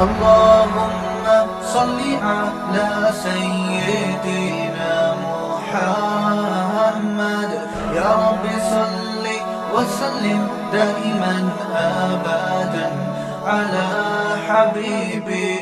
اللهم صل على سيدنا محمد يا رب صل وسلم دائما ابدا على حبيبي.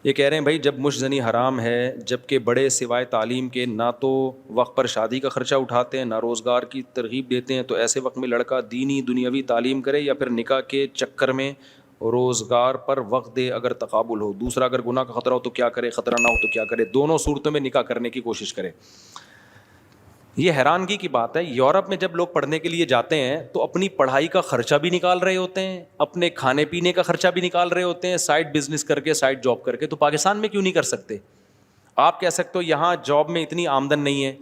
یہ کہہ رہے ہیں بھائی جب مشزنی حرام ہے جبکہ بڑے سوائے تعلیم کے نہ تو وقت پر شادی کا خرچہ اٹھاتے ہیں نہ روزگار کی ترغیب دیتے ہیں، تو ایسے وقت میں لڑکا دینی دنیاوی تعلیم کرے یا پھر نکاح کے چکر میں روزگار پر وقت دے اگر تقابل ہو؟ دوسرا اگر گناہ کا خطرہ ہو تو کیا کرے، خطرہ نہ ہو تو کیا کرے؟ دونوں صورتوں میں نکاح کرنے کی کوشش کرے. یہ حیرانگی کی بات ہے، یورپ میں جب لوگ پڑھنے کے لیے جاتے ہیں تو اپنی پڑھائی کا خرچہ بھی نکال رہے ہوتے ہیں، اپنے کھانے پینے کا خرچہ بھی نکال رہے ہوتے ہیں، سائڈ بزنس کر کے، سائڈ جاب کر کے. تو پاکستان میں کیوں نہیں کر سکتے؟ آپ کہہ سکتے ہو یہاں جاب میں اتنی آمدن نہیں ہے،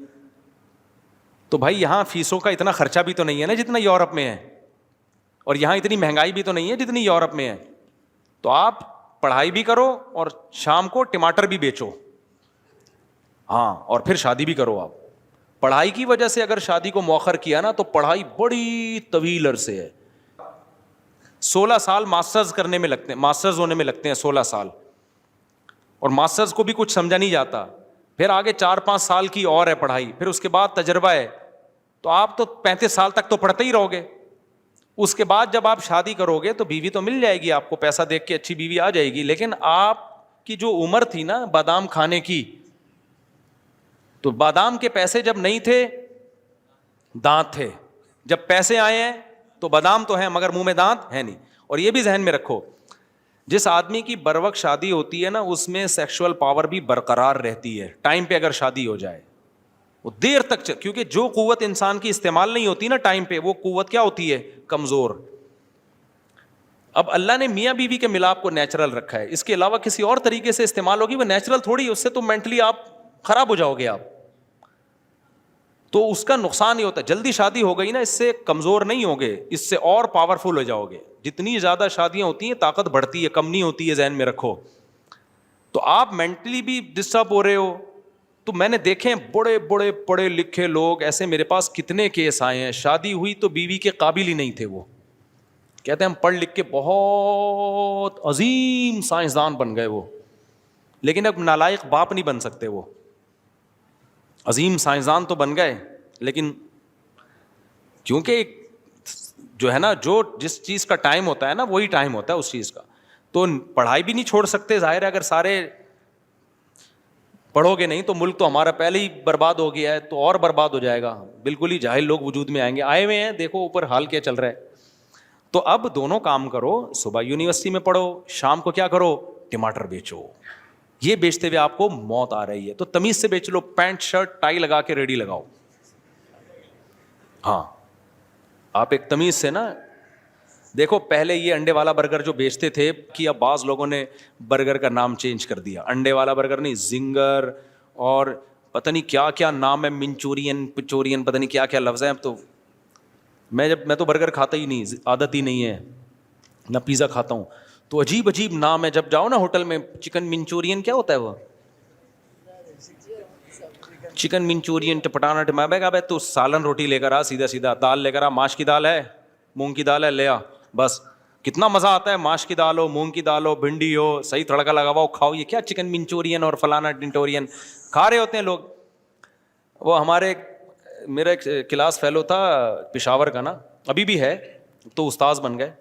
تو بھائی یہاں فیسوں کا اتنا خرچہ بھی تو نہیں ہے نا جتنا یورپ میں ہے، اور یہاں اتنی مہنگائی بھی تو نہیں ہے جتنی یورپ میں ہے. تو آپ پڑھائی بھی کرو اور شام کو ٹماٹر بھی بیچو، ہاں، اور پھر شادی بھی کرو. آپ پڑھائی کی وجہ سے اگر شادی کو مؤخر کیا نا تو پڑھائی بڑی طویل عرصے ہے، 16 سال ماسٹرز کرنے میں لگتے ہیں، ماسٹرز ہونے میں لگتے ہیں 16 سال، اور ماسٹرز کو بھی کچھ سمجھا نہیں جاتا. پھر آگے 4-5 سال کی اور ہے پڑھائی، پھر اس کے بعد تجربہ ہے. تو آپ تو 35 سال تک تو پڑھتے ہی رہو گے. اس کے بعد جب آپ شادی کرو گے تو بیوی تو مل جائے گی آپ کو، پیسہ دیکھ کے اچھی بیوی آ جائے گی، لیکن آپ کی جو عمر تھی نا بادام کھانے کی، تو بادام کے پیسے جب نہیں تھے دانت تھے، جب پیسے آئے ہیں تو بادام تو ہیں مگر منہ میں دانت ہے نہیں. اور یہ بھی ذہن میں رکھو، جس آدمی کی بروقت شادی ہوتی ہے نا اس میں سیکشول پاور بھی برقرار رہتی ہے. ٹائم پہ اگر شادی ہو جائے وہ دیر تک کیونکہ جو قوت انسان کی استعمال نہیں ہوتی نا ٹائم پہ، وہ قوت کیا ہوتی ہے؟ کمزور. اب اللہ نے میاں بیوی کے ملاپ کو نیچرل رکھا ہے، اس کے علاوہ کسی اور طریقے سے استعمال ہوگی وہ نیچرل تھوڑی، اس سے تو مینٹلی آپ خراب ہو جاؤ گے آپ، تو اس کا نقصان ہی ہوتا ہے. جلدی شادی ہو گئی نا اس سے کمزور نہیں ہوگے، اس سے اور پاورفل ہو جاؤ گے. جتنی زیادہ شادیاں ہوتی ہیں طاقت بڑھتی ہے، کم نہیں ہوتی ہے، ذہن میں رکھو. تو آپ مینٹلی بھی ڈسٹرب ہو رہے ہو. تو میں نے دیکھے بڑے بڑے پڑھے لکھے لوگ ایسے، میرے پاس کتنے کیس آئے ہیں، شادی ہوئی تو بیوی کے قابل ہی نہیں تھے. وہ کہتے ہیں ہم پڑھ لکھ کے بہت عظیم سائنسدان بن گئے وہ، لیکن اب نالائق باپ نہیں بن سکتے. وہ عظیم سائنسدان تو بن گئے لیکن کیونکہ جو ہے نا جو جس چیز کا ٹائم ہوتا ہے نا وہی ٹائم ہوتا ہے اس چیز کا. تو پڑھائی بھی نہیں چھوڑ سکتے، ظاہر ہے اگر سارے پڑھو گے نہیں تو ملک تو ہمارا پہلے ہی برباد ہو گیا ہے، تو اور برباد ہو جائے گا. بالکل ہی جاہل لوگ وجود میں آئیں گے، آئے ہوئے ہیں، دیکھو اوپر حال کیا چل رہا ہے. تو اب دونوں کام کرو، صبح یونیورسٹی میں پڑھو، شام کو کیا کرو؟ ٹماٹر بیچو. یہ بیچتے ہوئے آپ کو موت آ رہی ہے تو تمیز سے بیچ لو، پینٹ شرٹ ٹائی لگا کے ریڈی لگاؤ. ہاں آپ ایک تمیز سے نا، دیکھو پہلے یہ انڈے والا برگر جو بیچتے تھے کہ اب بعض لوگوں نے برگر کا نام چینج کر دیا، انڈے والا برگر نہیں، زنگر اور پتہ نہیں کیا کیا نام ہے، منچورین پچورین، پتہ نہیں کیا کیا لفظ ہیں. اب تو میں تو برگر کھاتا ہی نہیں، عادت ہی نہیں ہے، نہ پیزا کھاتا ہوں. تو عجیب عجیب نام ہے، جب جاؤ نا ہوٹل میں چکن منچورین کیا ہوتا ہے، وہ چکن منچورین ٹپٹانا ٹمابے کا، تو سالن روٹی لے کر آ، سیدھا سیدھا دال لے کر آ، ماش کی دال ہے، مونگ کی دال ہے، لے آ، بس. کتنا مزہ آتا ہے، ماش کی دال ہو، مونگ کی دال ہو، بھنڈی ہو، صحیح تڑکا لگا ہوا ہو، کھاؤ. یہ کیا چکن منچورین اور فلانا ٹنٹورین کھا رہے ہوتے ہیں لوگ. وہ ہمارے میرا ایک کلاس فیلو تھا پشاور کا نا، ابھی بھی ہے، تو استاذ بن گئے.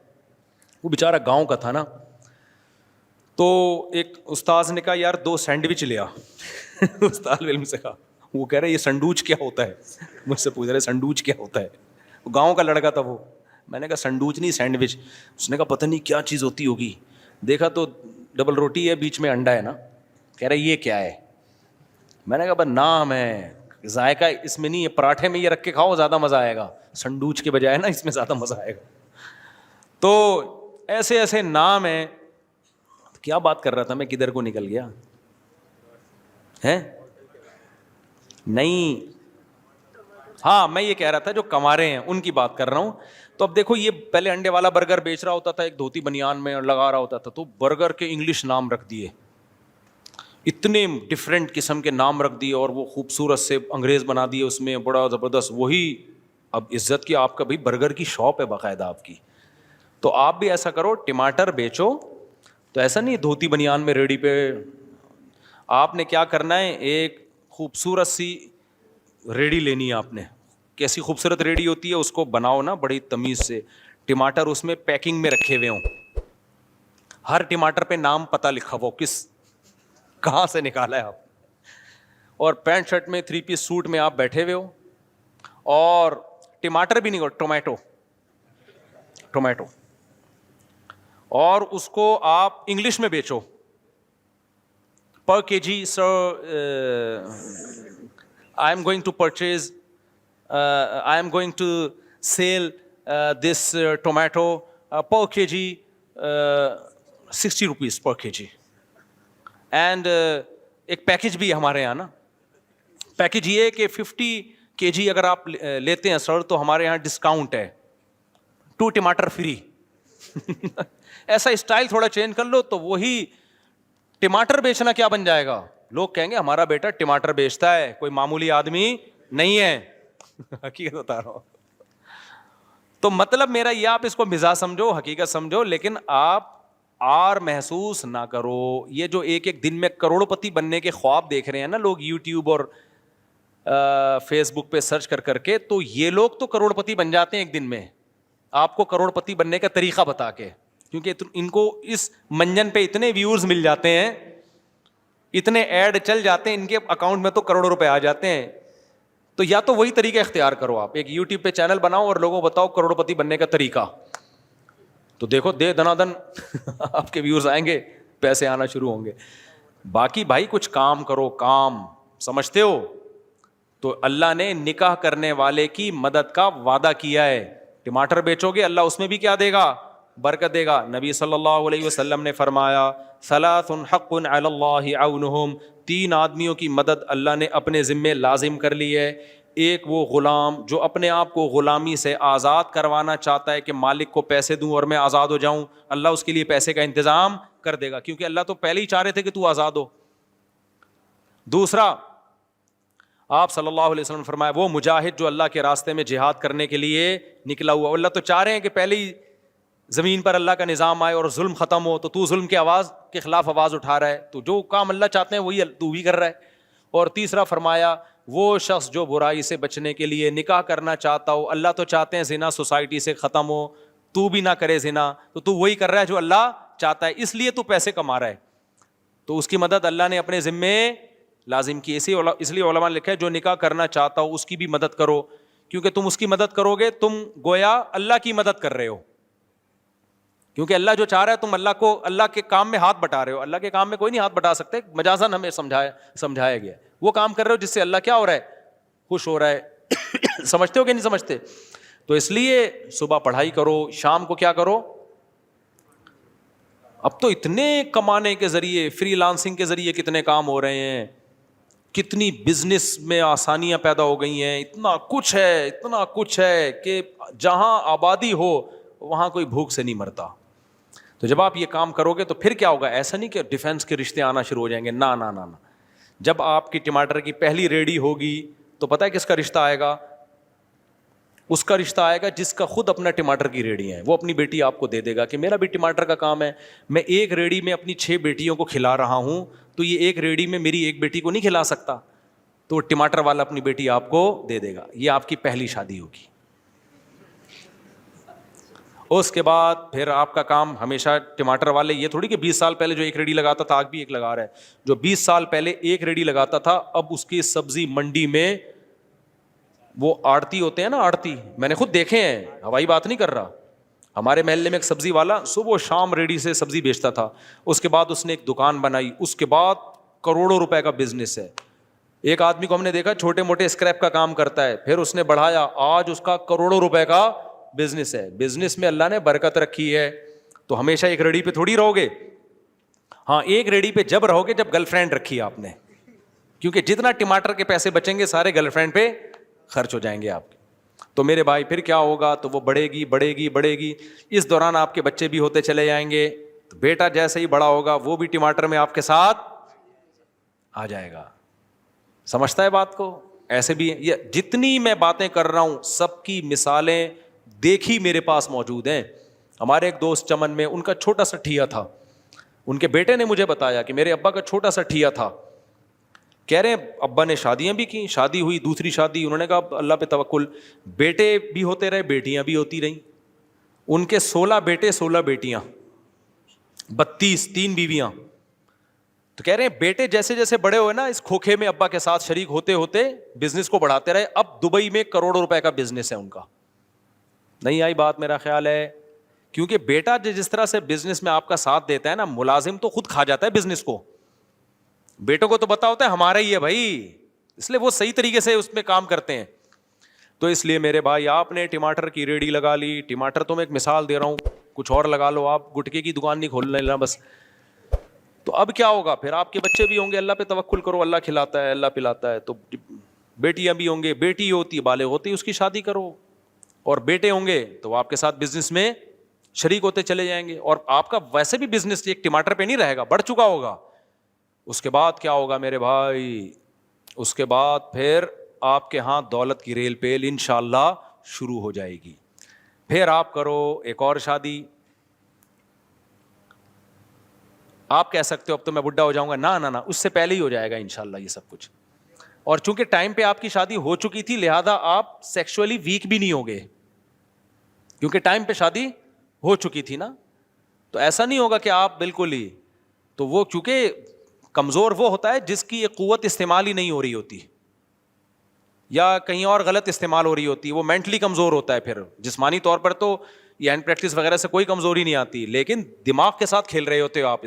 وہ بیچارہ گاؤں کا تھا نا، تو ایک استاذ نے کہا یار 2 سینڈوچ لیا. استاد علم سے کہا، وہ کہہ رہے یہ سنڈوچ کیا ہوتا ہے، مجھ سے پوچھ رہے سنڈوچ کیا ہوتا ہے. وہ گاؤں کا لڑکا تھا وہ. میں نے کہا سنڈوچ نہیں سینڈوچ. اس نے کہا پتہ نہیں کیا چیز ہوتی ہوگی. دیکھا تو ڈبل روٹی ہے، بیچ میں انڈا ہے نا. کہہ رہے یہ کیا ہے. میں نے کہا بس نام ہے، ذائقہ اس میں نہیں ہے، پراٹھے میں یہ رکھ کے کھاؤ زیادہ مزہ آئے گا، سنڈوچ کے بجائے نا اس میں زیادہ مزہ آئے گا. تو ایسے ایسے نام ہیں. کیا بات کر رہا تھا میں، کدھر کو نکل گیا ہے؟ نہیں، ہاں میں یہ کہہ رہا تھا جو کمارے ہیں ان کی بات کر رہا ہوں. تو اب دیکھو یہ پہلے انڈے والا برگر بیچ رہا ہوتا تھا ایک دھوتی بنیان میں اور لگا رہا ہوتا تھا، تو برگر کے انگلش نام رکھ دیے، اتنے ڈفرینٹ قسم کے نام رکھ دیے، اور وہ خوبصورت سے انگریز بنا دیے اس میں، بڑا زبردست. وہی اب عزت کی آپ کا بھائی برگر کی شاپ ہے باقاعدہ آپ کی. تو آپ بھی ایسا کرو, ٹماٹر بیچو. تو ایسا نہیں دھوتی بنیان میں ریڑھی پہ, آپ نے کیا کرنا ہے, ایک خوبصورت سی ریڑھی لینی ہے آپ نے. کیسی خوبصورت ریڑھی ہوتی ہے, اس کو بناؤ نا بڑی تمیز سے, ٹماٹر اس میں پیکنگ میں رکھے ہوئے ہوں, ہر ٹماٹر پہ نام پتہ لکھا ہو, کس کہاں سے نکالا ہے آپ, اور پینٹ شرٹ میں 3 پیس سوٹ میں آپ بیٹھے ہوئے ہو, اور ٹماٹر بھی نہیں ہو, ٹومیٹو, اور اس کو آپ انگلش میں بیچو پر کے جی. سر I am going to purchase, I am going to sell this tomato per kg 60 rupees per kg. And ایک پیکج بھی ہے ہمارے یہاں نا, پیکج یہ ہے کہ 50 kg اگر آپ لیتے ہیں سر تو ہمارے یہاں ڈسکاؤنٹ ہے, 2 ٹماٹر فری. ایسا اسٹائل تھوڑا چینج کر لو تو وہی ٹماٹر بیچنا کیا بن جائے گا, لوگ کہیں گے ہمارا بیٹا ٹماٹر بیچتا ہے, کوئی معمولی آدمی نہیں ہے. حقیقت بتا رہا ہوں. تو مطلب میرا یہ, آپ اس کو مزاح سمجھو, حقیقت سمجھو, لیکن آپ آر محسوس نہ کرو. یہ جو ایک دن میں کروڑ پتی بننے کے خواب دیکھ رہے ہیں نا لوگ یوٹیوب اور فیس بک پہ سرچ کر کے, تو یہ لوگ تو کروڑ پتی بن جاتے ہیں ایک دن میں, آپ کو کروڑ پتی بننے کا طریقہ بتا کے, کیونکہ ان کو اس منجن پہ اتنے ویورز مل جاتے ہیں, اتنے ایڈ چل جاتے ہیں ان کے اکاؤنٹ میں, تو کروڑوں روپے آ جاتے ہیں. تو یا تو وہی طریقہ اختیار کرو, آپ ایک یوٹیوب پہ چینل بناؤ اور لوگوں کو بتاؤ کروڑ پتی بننے کا طریقہ, تو دیکھو دنا دن آپ کے ویورز آئیں گے, پیسے آنا شروع ہوں گے. باقی بھائی کچھ کام کرو, کام سمجھتے ہو, تو اللہ نے نکاح کرنے والے کی مدد کا وعدہ کیا ہے. ٹماٹر بیچو گے اللہ اس میں بھی کیا دے گا, برکت دے گا. نبی صلی اللہ علیہ وسلم نے فرمایا, ثلاث حق علی اللہ عونہم, 3 آدمیوں کی مدد اللہ نے اپنے ذمے لازم کر لی ہے. ایک وہ غلام جو اپنے آپ کو غلامی سے آزاد کروانا چاہتا ہے کہ مالک کو پیسے دوں اور میں آزاد ہو جاؤں, اللہ اس کے لیے پیسے کا انتظام کر دے گا, کیونکہ اللہ تو پہلے ہی چاہ رہے تھے کہ تو آزاد ہو. دوسرا, آپ صلی اللہ علیہ وسلم نے فرمایا وہ مجاہد جو اللہ کے راستے میں جہاد کرنے کے لیے نکلا ہوا, اللہ تو چاہ رہے ہیں کہ پہلے ہی زمین پر اللہ کا نظام آئے اور ظلم ختم ہو, تو ظلم کی آواز کے خلاف آواز اٹھا رہا ہے, تو جو کام اللہ چاہتے ہیں وہی تو بھی کر رہا ہے. اور تیسرا فرمایا وہ شخص جو برائی سے بچنے کے لیے نکاح کرنا چاہتا ہو, اللہ تو چاہتے ہیں زنا سوسائٹی سے ختم ہو, تو بھی نہ کرے زنا, تو وہی کر رہا ہے جو اللہ چاہتا ہے, اس لیے تو پیسے کما رہا ہے, تو اس کی مدد اللہ نے اپنے ذمے لازم کی. اس لیے علماء نے لکھا ہے جو نکاح کرنا چاہتا ہو اس کی بھی مدد کرو, کیونکہ تم اس کی مدد کرو گے تم گویا اللہ کی مدد کر رہے ہو, کیونکہ اللہ جو چاہ رہا ہے تم اللہ کو اللہ کے کام میں ہاتھ بٹا رہے ہو. اللہ کے کام میں کوئی نہیں ہاتھ بٹا سکتے, مجازن ہمیں سمجھایا گیا, وہ کام کر رہے ہو جس سے اللہ کیا ہو رہا ہے, خوش ہو رہا ہے. سمجھتے ہو کہ نہیں سمجھتے؟ تو اس لیے صبح پڑھائی کرو, شام کو کیا کرو. اب تو اتنے کمانے کے ذریعے, فری لانسنگ کے ذریعے کتنے کام ہو رہے ہیں, کتنی بزنس میں آسانیاں پیدا ہو گئی ہیں, اتنا کچھ ہے کہ جہاں آبادی ہو وہاں کوئی بھوک سے نہیں مرتا. تو جب آپ یہ کام کرو گے تو پھر کیا ہوگا, ایسا نہیں کہ ڈیفینس کے رشتے آنا شروع ہو جائیں گے, نہ نہ نہ. جب آپ کی ٹماٹر کی پہلی ریڈی ہوگی تو پتہ ہے کس کا رشتہ آئے گا, اس کا رشتہ آئے گا جس کا خود اپنا ٹماٹر کی ریڈی ہے. وہ اپنی بیٹی آپ کو دے دے گا کہ میرا بھی ٹماٹر کا کام ہے, میں ایک ریڈی میں اپنی 6 بیٹیوں کو کھلا رہا ہوں, تو یہ ایک ریڈی میں میری ایک بیٹی کو نہیں کھلا سکتا, تو ٹماٹر والا اپنی بیٹی آپ کو دے دے گا. یہ آپ کی پہلی شادی ہوگی. اس کے بعد پھر آپ کا کام ہمیشہ ٹماٹر والے, یہ تھوڑی کہ 20 سال پہلے جو ایک ریڈی لگاتا تھا آج بھی ایک لگا رہا ہے, جو 20 سال پہلے ایک ریڈی لگاتا تھا اب اس کی سبزی منڈی میں, وہ آڑتی ہوتے ہیں نا, آڑتی میں نے خود دیکھے ہیں, ہوائی بات نہیں کر رہا. ہمارے محلے میں ایک سبزی والا صبح و شام ریڈی سے سبزی بیچتا تھا, اس کے بعد اس نے ایک دکان بنائی, اس کے بعد کروڑوں روپے کا بزنس ہے. ایک آدمی کو ہم نے دیکھا چھوٹے موٹے اسکریپ کا کام کرتا ہے, پھر اس نے بڑھایا, آج اس کا کروڑوں روپے کا بزنس ہے. بزنس میں اللہ نے برکت رکھی ہے. تو ہمیشہ ایک ریڈی پہ تھوڑی رہو گے. ہاں ایک ریڈی پہ جب رہو گے جب گرل فرینڈ رکھی آپ نے, کیونکہ جتنا ٹماٹر کے پیسے بچیں گے سارے گرل فرینڈ پہ خرچ ہو جائیں گے آپ کے. تو میرے بھائی پھر کیا ہوگا, تو وہ بڑھے گی. اس دوران آپ کے بچے بھی ہوتے چلے جائیں گے, تو بیٹا جیسے ہی بڑا ہوگا وہ بھی ٹماٹر میں آپ کے ساتھ آ جائے گا. سمجھتا ہے بات کو؟ ایسے بھی یہ جتنی میں باتیں کر رہا ہوں سب کی مثالیں دیکھی میرے پاس موجود ہیں, ہمارے ایک دوست چمن میں، ان کا چھوٹا سا ٹھیا تھا، ان کے بیٹے نے مجھے بتایا کہ میرے ابا کا چھوٹا سا ٹھیا تھا. کہہ رہے ہیں ابا نے شادیاں بھی کی، شادی ہوئی، دوسری شادی، انہوں نے کہا اللہ پہ توکل. بیٹے بھی ہوتے رہے، بیٹیاں بھی ہوتی رہیں. ان کے 16 بیٹے 16 بیٹیاں، 32، 3 بیویاں. تو کہہ رہے ہیں بیٹے جیسے جیسے بڑے ہوئے نا، اس کھوکھے میں ابا کے ساتھ شریک ہوتے ہوتے بزنس کو بڑھاتے رہے. اب دبئی میں کروڑوں روپے کا بزنس ہے ان کا. نہیں آئی بات میرا خیال ہے؟ کیونکہ بیٹا جس طرح سے بزنس میں آپ کا ساتھ دیتا ہے نا، ملازم تو خود کھا جاتا ہے بزنس کو. بیٹوں کو تو پتا ہوتا ہے ہمارا ہی ہے بھائی، اس لیے وہ صحیح طریقے سے اس میں کام کرتے ہیں. تو اس لیے میرے بھائی، آپ نے ٹماٹر کی ریڑھی لگا لی، ٹماٹر تو میں ایک مثال دے رہا ہوں، کچھ اور لگا لو، آپ گٹکے کی دکان نہیں کھولنے لینا بس. تو اب کیا ہوگا پھر؟ آپ کے بچے بھی ہوں گے، اللہ پہ توکل کرو، اللہ کھلاتا ہے، اللہ پلاتا ہے. تو بیٹیاں بھی ہوں گے، بیٹی ہوتی بالغ ہوتی اس کی شادی کرو، اور بیٹے ہوں گے تو وہ آپ کے ساتھ بزنس میں شریک ہوتے چلے جائیں گے. اور آپ کا ویسے بھی بزنس ایک ٹماٹر پہ نہیں رہے گا، بڑھ چکا ہوگا. اس کے بعد کیا ہوگا میرے بھائی؟ اس کے بعد پھر آپ کے ہاں دولت کی ریل پیل انشاءاللہ شروع ہو جائے گی. پھر آپ کرو ایک اور شادی. آپ کہہ سکتے ہو اب تو میں بڈھا ہو جاؤں گا، نہ اس سے پہلے ہی ہو جائے گا انشاءاللہ یہ سب کچھ. اور چونکہ ٹائم پہ آپ کی شادی ہو چکی تھی، لہذا آپ سیکشولی ویک بھی نہیں ہوگے، کیونکہ ٹائم پہ شادی ہو چکی تھی نا. تو ایسا نہیں ہوگا کہ آپ بالکل ہی، تو وہ چونکہ کمزور وہ ہوتا ہے جس کی یہ قوت استعمال ہی نہیں ہو رہی ہوتی، یا کہیں اور غلط استعمال ہو رہی ہوتی ہے، وہ مینٹلی کمزور ہوتا ہے. پھر جسمانی طور پر تو یہ ہینڈ پریکٹس وغیرہ سے کوئی کمزوری نہیں آتی، لیکن دماغ کے ساتھ کھیل رہے ہوتے ہو آپ.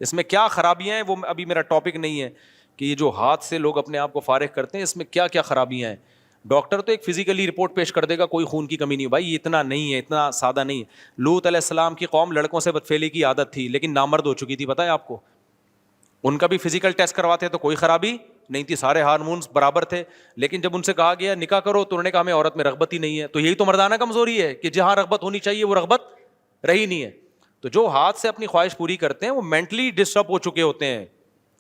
اس میں کیا خرابیاں ہیں وہ ابھی میرا ٹاپک نہیں ہے کہ یہ جو ہاتھ سے لوگ اپنے آپ کو فارغ کرتے ہیں اس میں کیا کیا خرابیاں ہیں. ڈاکٹر تو ایک فزیکلی رپورٹ پیش کر دے گا، کوئی خون کی کمی نہیں. بھائی اتنا نہیں ہے، اتنا سادہ نہیں. لوط علیہ السلام کی قوم لڑکوں سے بدفعلی کی عادت تھی، لیکن نامرد ہو چکی تھی، پتہ ہے آپ کو. ان کا بھی فزیکل ٹیسٹ کرواتے تو کوئی خرابی نہیں تھی، سارے ہارمونس برابر تھے. لیکن جب ان سے کہا گیا نکاح کرو تو انہوں نے کہا ہمیں عورت میں رغبت ہی نہیں ہے. تو یہی تو مردانہ کمزوری ہے کہ جہاں رغبت ہونی چاہیے وہ رغبت رہی نہیں ہے. تو جو ہاتھ سے اپنی خواہش پوری کرتے ہیں وہ مینٹلی ڈسٹرب ہو چکے ہوتے ہیں،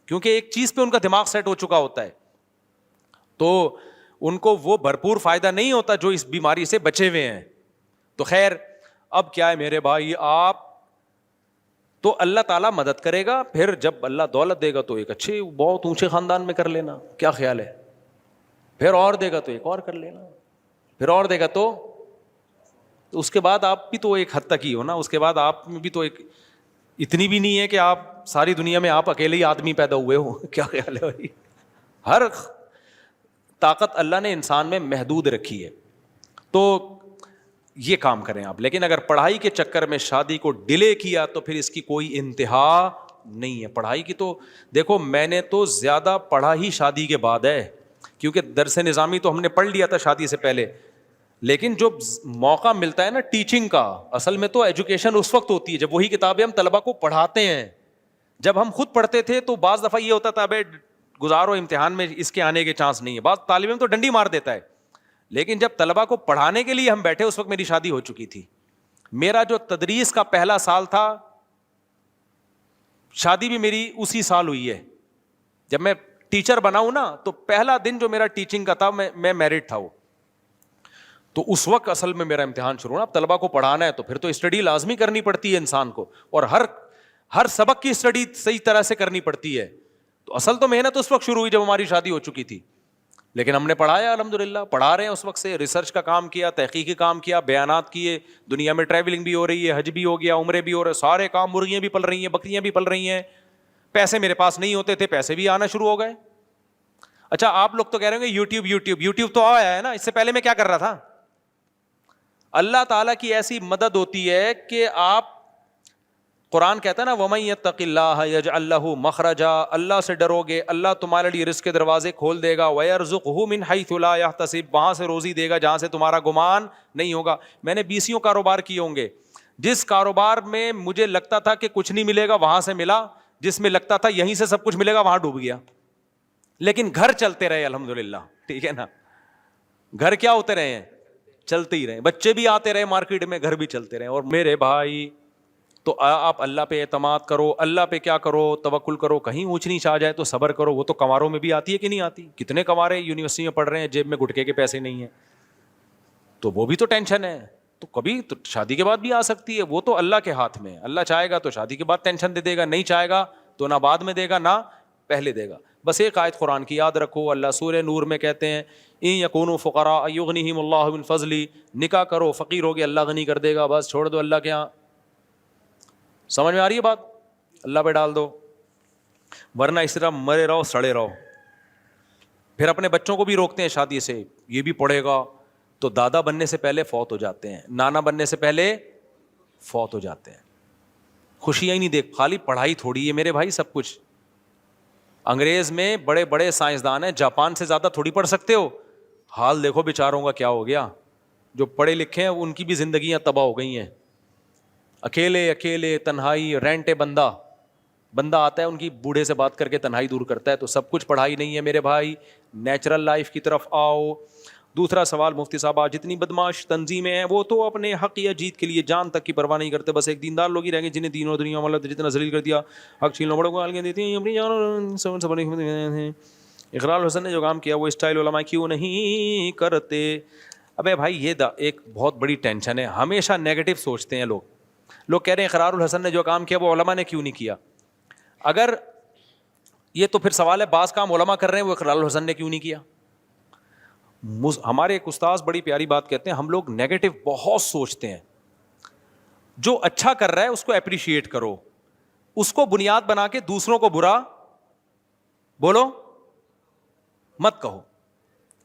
کیونکہ ایک چیز پہ ان کا دماغ سیٹ ہو چکا ہوتا ہے. تو ان کو وہ بھرپور فائدہ نہیں ہوتا جو اس بیماری سے بچے ہوئے ہیں. تو خیر اب کیا ہے میرے بھائی، آپ تو اللہ تعالیٰ مدد کرے گا. پھر جب اللہ دولت دے گا تو ایک اچھے بہت اونچے خاندان میں کر لینا، کیا خیال ہے؟ پھر اور دے گا تو ایک اور کر لینا، پھر اور دے گا تو اس کے بعد آپ بھی تو ایک حد تک ہی ہو نا. اس کے بعد آپ میں بھی تو ایک اتنی بھی نہیں ہے کہ آپ ساری دنیا میں آپ اکیلے ہی آدمی پیدا ہوئے ہو. کیا خیال ہے بھائی؟ ہر طاقت اللہ نے انسان میں محدود رکھی ہے. تو یہ کام کریں آپ. لیکن اگر پڑھائی کے چکر میں شادی کو ڈیلے کیا تو پھر اس کی کوئی انتہا نہیں ہے. پڑھائی کی تو دیکھو، میں نے تو زیادہ پڑھا ہی شادی کے بعد ہے، کیونکہ درس نظامی تو ہم نے پڑھ لیا تھا شادی سے پہلے. لیکن جو موقع ملتا ہے نا ٹیچنگ کا، اصل میں تو ایجوکیشن اس وقت ہوتی ہے جب وہی کتابیں ہم طلبا کو پڑھاتے ہیں. جب ہم خود پڑھتے تھے تو بعض دفعہ یہ ہوتا تھا بھائی گزارو امتحان میں اس کے آنے کے چانس نہیں ہے، بعض طالب علم تو ڈنڈی مار دیتا ہے. لیکن جب طلبا کو پڑھانے کے لیے ہم بیٹھے اس وقت میری شادی ہو چکی تھی. میرا جو تدریس کا پہلا سال تھا، شادی بھی میری اسی سال ہوئی ہے. جب میں ٹیچر بنا ہوں نا تو پہلا دن جو میرا ٹیچنگ کا تھا میں میرڈ تھا وہ. تو اس وقت اصل میں میرا امتحان شروع ہونا. اب طلبا کو پڑھانا ہے تو پھر تو اسٹڈی لازمی کرنی پڑتی ہے انسان کو، اور ہر سبق کی اسٹڈی صحیح طرح سے کرنی پڑتی ہے. تو اصل تو محنت اس وقت شروع ہوئی جب ہماری شادی ہو چکی تھی. لیکن ہم نے پڑھایا الحمدللہ، پڑھا رہے ہیں اس وقت سے. ریسرچ کا کام کیا، تحقیقی کام کیا، بیانات کیے. دنیا میں ٹریولنگ بھی ہو رہی ہے، حج بھی ہو گیا، عمرے بھی ہو رہے، سارے کام. مرغیاں بھی پل رہی ہیں، بکریاں بھی پل رہی ہیں. پیسے میرے پاس نہیں ہوتے تھے، پیسے بھی آنا شروع ہو گئے. اچھا آپ لوگ تو کہہ رہے ہوں گے یوٹیوب تو آیا ہے نا، اس سے پہلے میں کیا کر رہا تھا؟ اللہ تعالیٰ کی ایسی مدد ہوتی ہے کہ آپ، قرآن کہتا ہے نا وَمَن يَتَّقِ اللَّهَ يَجْعَل لَّهُ مَخْرَجًا، اللہ سے ڈرو گے اللہ تمہارے لیے رزق کے دروازے کھول دے گا. وَيَرْزُقْهُ مِنْ حَيْثُ لَا يَحْتَسِبُ، وہاں سے روزی دے گا جہاں سے تمہارا گمان نہیں ہوگا. میں نے 20 کاروبار کیے ہوں گے، جس کاروبار میں مجھے لگتا تھا کہ کچھ نہیں ملے گا وہاں سے ملا، جس میں لگتا تھا یہیں سے سب کچھ ملے گا وہاں ڈوب گیا. لیکن گھر چلتے رہے الحمدللہ. ٹھیک ہے نا، گھر کیا ہوتے رہے ہیں؟ چلتے ہی رہے. بچے بھی آتے رہے مارکیٹ میں، گھر بھی چلتے رہے. اور میرے بھائی تو آپ اللہ پہ اعتماد کرو، اللہ پہ کیا کرو، توکل کرو. کہیں اونچ نیچ آ جائے تو صبر کرو. وہ تو کنواروں میں بھی آتی ہے کہ نہیں آتی؟ کتنے کنوارے یونیورسٹی میں پڑھ رہے ہیں، جیب میں گٹکے کے پیسے نہیں ہیں، تو وہ بھی تو ٹینشن ہے. تو کبھی تو شادی کے بعد بھی آ سکتی ہے, وہ تو اللہ کے ہاتھ میں ہے. اللہ چاہے گا تو شادی کے بعد ٹینشن دے دے گا, نہیں چاہے گا تو نہ بعد میں دے گا نہ پہلے دے گا. بس ایک آیت قرآن کی یاد رکھو, اللہ سورہ نور میں کہتے ہیں ان یکونوا فقراء یغنیہم اللہ من فضلہ, نکاح کرو فقیر ہو گئے اللہ غنی کر دے گا, بس چھوڑ دو اللہ کے یہاں. سمجھ میں آ رہی ہے بات؟ اللہ پہ ڈال دو, ورنہ اس طرح مرے رہو سڑے رہو. پھر اپنے بچوں کو بھی روکتے ہیں شادی سے, یہ بھی پڑھے گا, تو دادا بننے سے پہلے فوت ہو جاتے ہیں, نانا بننے سے پہلے فوت ہو جاتے ہیں. خوشیاں ہی نہیں دیکھ, خالی پڑھائی تھوڑی ہے میرے بھائی سب کچھ. انگریز میں بڑے بڑے سائنسدان ہیں, جاپان سے زیادہ تھوڑی پڑھ سکتے ہو. حال دیکھو بیچاروں کا کیا ہو گیا, جو پڑھے لکھے ہیں ان کی بھی زندگیاں تباہ ہو گئی ہیں. اکیلے اکیلے تنہائی, رینٹے بندہ آتا ہے ان کی بوڑھے سے بات کر کے تنہائی دور کرتا ہے. تو سب کچھ پڑھائی نہیں ہے میرے بھائی, نیچرل لائف کی طرف آؤ. دوسرا سوال مفتی صاحب, آج جتنی بدماش تنظیمیں ہیں وہ تو اپنے حق یا جیت کے لیے جان تک کی پرواہ نہیں کرتے, بس ایک دیندار لوگ ہی رہیں گے جنہیں دین و دنیا والا جتنا ذلیل کر دیا, حق چھیننا بڑوں کو گالیاں دیتی ہیں اپنی جان. اقرار الحسن نے جو کام کیا وہ اسٹائل علماء کیوں نہیں کرتے؟ ابے بھائی یہ ایک بہت بڑی ٹینشن ہے, ہمیشہ نیگیٹو سوچتے ہیں لوگ. لوگ کہہ رہے ہیں اقرار الحسن نے جو کام کیا وہ علماء نے کیوں نہیں کیا. اگر یہ تو پھر سوال ہے, بعض کام علماء کر رہے ہیں وہ اقرار الحسن نے کیوں نہیں کیا. ہمارے ایک استاذ بڑی پیاری بات کہتے ہیں, ہم لوگ نیگیٹو بہت سوچتے ہیں. جو اچھا کر رہا ہے اس کو اپریشیٹ کرو, اس کو بنیاد بنا کے دوسروں کو برا بولو مت کہو.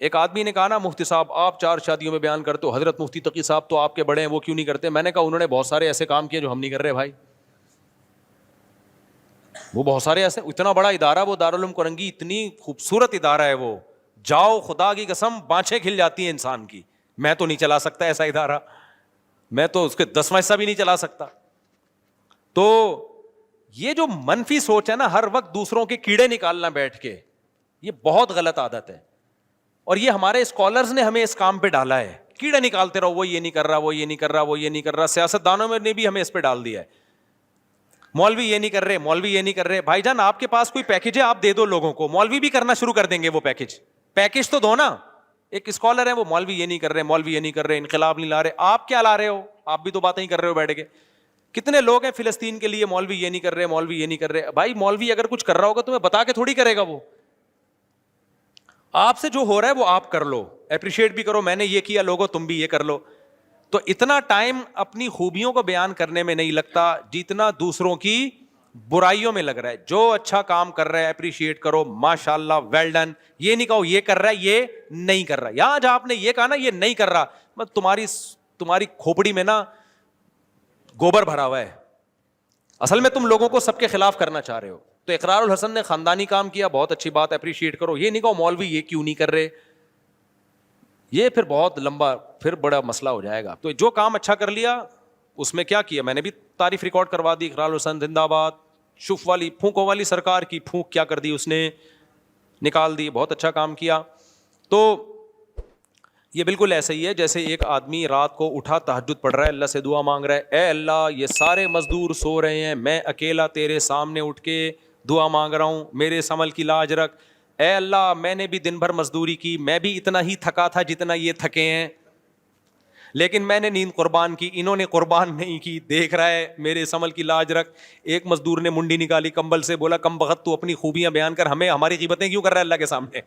ایک آدمی نے کہا نا مفتی صاحب آپ 4 شادیوں میں بیان کرتے ہو, حضرت مفتی تقی صاحب تو آپ کے بڑے ہیں وہ کیوں نہیں کرتے. میں نے کہا انہوں نے بہت سارے ایسے کام کیے جو ہم نہیں کر رہے بھائی. وہ بہت سارے ایسے, اتنا بڑا ادارہ وہ دارالعلوم کرنگی, اتنی خوبصورت ادارہ ہے وہ, جاؤ خدا کی قسم بانچیں کھل جاتی ہیں انسان کی. میں تو نہیں چلا سکتا ایسا ادارہ, میں تو اس کے 10واں حصہ بھی نہیں چلا سکتا. تو یہ جو منفی سوچ ہے نا, ہر وقت دوسروں کے کیڑے نکالنا بیٹھ کے, یہ بہت غلط عادت ہے. اور یہ ہمارے اسکالرز نے ہمیں اس کام پہ ڈالا ہے, کیڑے نکالتے رہو, وہ یہ نہیں کر رہا, وہ یہ نہیں کر رہا, وہ یہ نہیں کر رہا. سیاست دانوں نے بھی ہمیں اس پہ ڈال دیا ہے, مولوی یہ نہیں کر رہے, مولوی یہ نہیں کر رہے. بھائی جان آپ کے پاس کوئی پیکج ہے آپ دے دو لوگوں کو, مولوی بھی کرنا شروع کر دیں گے وہ پیکج تو دو نا. ایک اسکالر ہے وہ مولوی یہ نہیں کر رہے, مولوی یہ نہیں کر رہے, انقلاب نہیں لا رہے. آپ کیا لا رہے ہو, آپ بھی تو باتیں ہی کر رہے ہو بیٹھ کے. کتنے لوگ ہیں فلسطین کے لیے, مولوی یہ نہیں کر رہے, مولوی یہ نہیں کر رہے. بھائی مولوی اگر کچھ کر رہا ہوگا تمہیں بتا کے تھوڑی کرے گا, وہ آپ سے جو ہو رہا ہے وہ آپ کر لو, اپریشیٹ بھی کرو, میں نے یہ کیا لوگوں تم بھی یہ کر لو. تو اتنا ٹائم اپنی خوبیوں کو بیان کرنے میں نہیں لگتا جتنا دوسروں کی برائیوں میں لگ رہا ہے. جو اچھا کام کر رہا ہے اپریشیٹ کرو, ماشاء اللہ ویل ڈن. یہ نہیں کہو یہ کر رہا ہے یہ نہیں کر رہا. یہاں جہاں آپ نے یہ کہا نا یہ نہیں کر رہا, تمہاری کھوپڑی میں نا گوبر بھرا ہوا ہے. اصل میں تم لوگوں کو سب کے خلاف کرنا چاہ رہے ہو. تو اقرار الحسن نے خاندانی کام کیا, بہت اچھی بات, اپریشیٹ کرو. یہ نہیں کہو مولوی یہ کیوں نہیں کر رہے, یہ پھر بہت لمبا پھر بڑا مسئلہ ہو جائے گا. تو جو کام اچھا کر لیا اس میں کیا کیا, میں نے بھی تعریف ریکارڈ کروا دی. اقرار الحسن زندہ باد. شف والی پھونکوں والی سرکار کی پھونک کیا کر دی اس نے, نکال دی, بہت اچھا کام کیا. تو یہ بالکل ایسا ہی ہے جیسے ایک آدمی رات کو اٹھا تہجد پڑھ رہا ہے, اللہ سے دعا مانگ رہا ہے, اے اللہ یہ سارے مزدور سو رہے ہیں, میں اکیلا تیرے سامنے اٹھ کے دعا مانگ رہا ہوں, میرے اس عمل کی لاج رکھ. اے اللہ میں نے بھی دن بھر مزدوری کی, میں بھی اتنا ہی تھکا تھا جتنا یہ تھکے ہیں, لیکن میں نے نیند قربان کی, انہوں نے قربان نہیں کی, دیکھ رہا ہے میرے اس عمل کی لاج رکھ. ایک مزدور نے منڈی نکالی کمبل سے, بولا کم بخت تو اپنی خوبیاں بیان کر, ہمیں ہماری غیبتیں کیوں کر رہا ہے اللہ کے سامنے.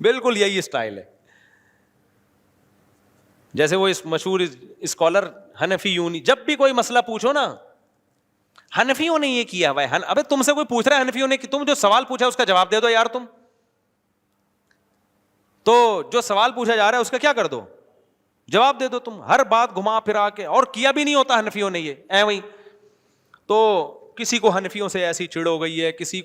بالکل یہی اسٹائل ہے. جیسے وہ اس مشہور اسکالر حنفیوں, جب بھی کوئی مسئلہ پوچھو نا, حنفیوں نے یہ کیا ہوا ہے. ابے تم سے کوئی پوچھ رہا ہے حنفیوں نے, کہ تم جو سوال پوچھا اس کا جواب دے دو یار. تم تو جو سوال پوچھا جا رہا ہے اس کا کیا کر دو, جواب دے دو. تم ہر بات گھما پھرا کے, اور کیا بھی نہیں ہوتا حنفیوں نے یہ وہی. تو کسی کو حنفیوں سے ایسی چڑ ہو گئی ہے, کسی